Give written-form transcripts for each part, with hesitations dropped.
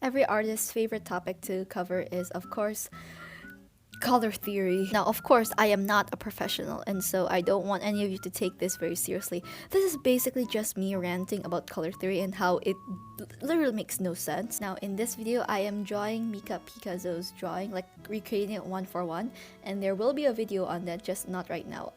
Every artist's favorite topic to cover is, of course, color theory. Now, of course, I am not a professional, and so I don't want any of you to take this very seriously. This is basically just me ranting about color theory and how it literally makes no sense. Now, in this video, I am drawing Mika Picasso's drawing, like recreating it one for one, and there will be a video on that, just not right now.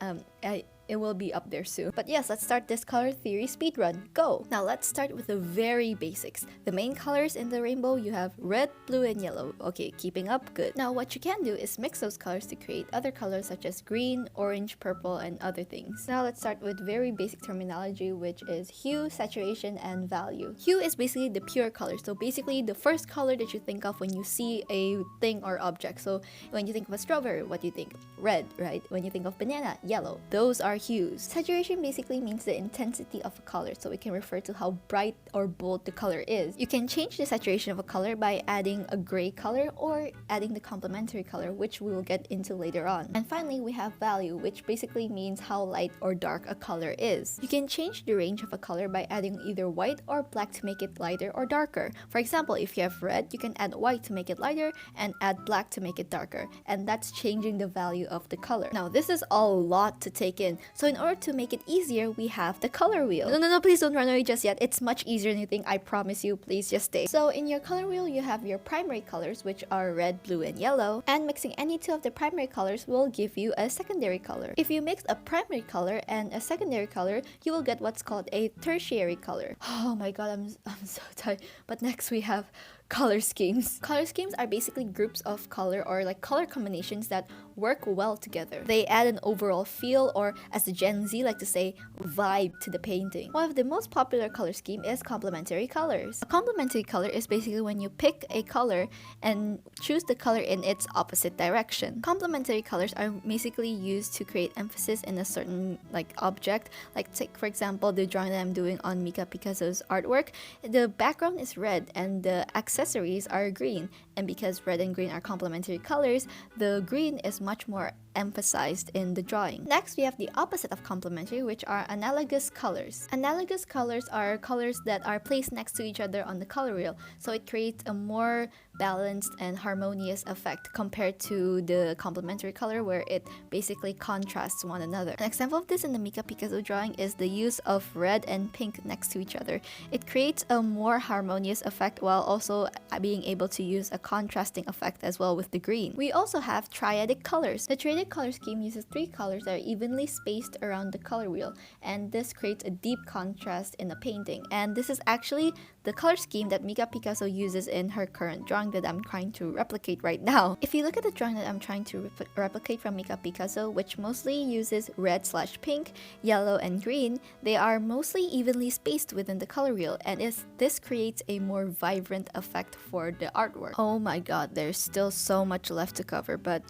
It will be up there soon. But yes, let's start this color theory speedrun. Go! Now let's start with the very basics. The main colors in the rainbow, you have red, blue, and yellow. Okay, keeping up, good. Now what you can do is mix those colors to create other colors such as green, orange, purple, and other things. Now let's start with very basic terminology, which is hue, saturation, and value. Hue is basically the pure color. So basically the first color that you think of when you see a thing or object. So when you think of a strawberry, what do you think? Red, right? When you think of banana, yellow. Those are hues. Saturation basically means the intensity of a color, so it can refer to how bright or bold the color is. You can change the saturation of a color by adding a gray color or adding the complementary color, which we will get into later on. And finally, we have value, which basically means how light or dark a color is. You can change the range of a color by adding either white or black to make it lighter or darker. For example, if you have red, you can add white to make it lighter and add black to make it darker, and that's changing the value of the color. Now, this is a lot to take in. So in order to make it easier, we have the color wheel. No, please don't run away just yet. It's much easier than you think, I promise you. Please just stay. So in your color wheel, you have your primary colors, which are red, blue, and yellow. And mixing any two of the primary colors will give you a secondary color. If you mix a primary color and a secondary color, you will get what's called a tertiary color. Oh my god, I'm so tired. But next we have color schemes. Color schemes are basically groups of color or like color combinations that work well together. They add an overall feel, or as the Gen Z like to say, vibe to the painting. One of the most popular color scheme is complementary colors. A complementary color is basically when you pick a color and choose the color in its opposite direction. Complementary colors are basically used to create emphasis in a certain like object. Like take for example the drawing that I'm doing on Mika Picasso's artwork. The background is red and the accessories are green, and because red and green are complementary colors, the green is much more emphasized in the drawing. Next, we have the opposite of complementary, which are analogous colors. Analogous colors are colors that are placed next to each other on the color wheel, so it creates a more balanced and harmonious effect compared to the complementary color where it basically contrasts one another. An example of this in the Mika Picasso drawing is the use of red and pink next to each other. It creates a more harmonious effect while also being able to use a contrasting effect as well with the green. We also have triadic colors. The triadic color scheme uses three colors that are evenly spaced around the color wheel, and this creates a deep contrast in the painting. And this is actually the color scheme that Mika Picasso uses in her current drawing that I'm trying to replicate right now. If you look at the drawing that I'm trying to replicate from Mika Picasso, which mostly uses red/pink, yellow, and green, they are mostly evenly spaced within the color wheel, and this creates a more vibrant effect for the artwork. Oh my god, there's still so much left to cover, but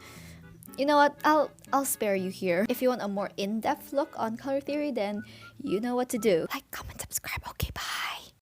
you know what, I'll spare you here. If you want a more in-depth look on color theory, then you know what to do. Like, comment, subscribe. Okay, bye.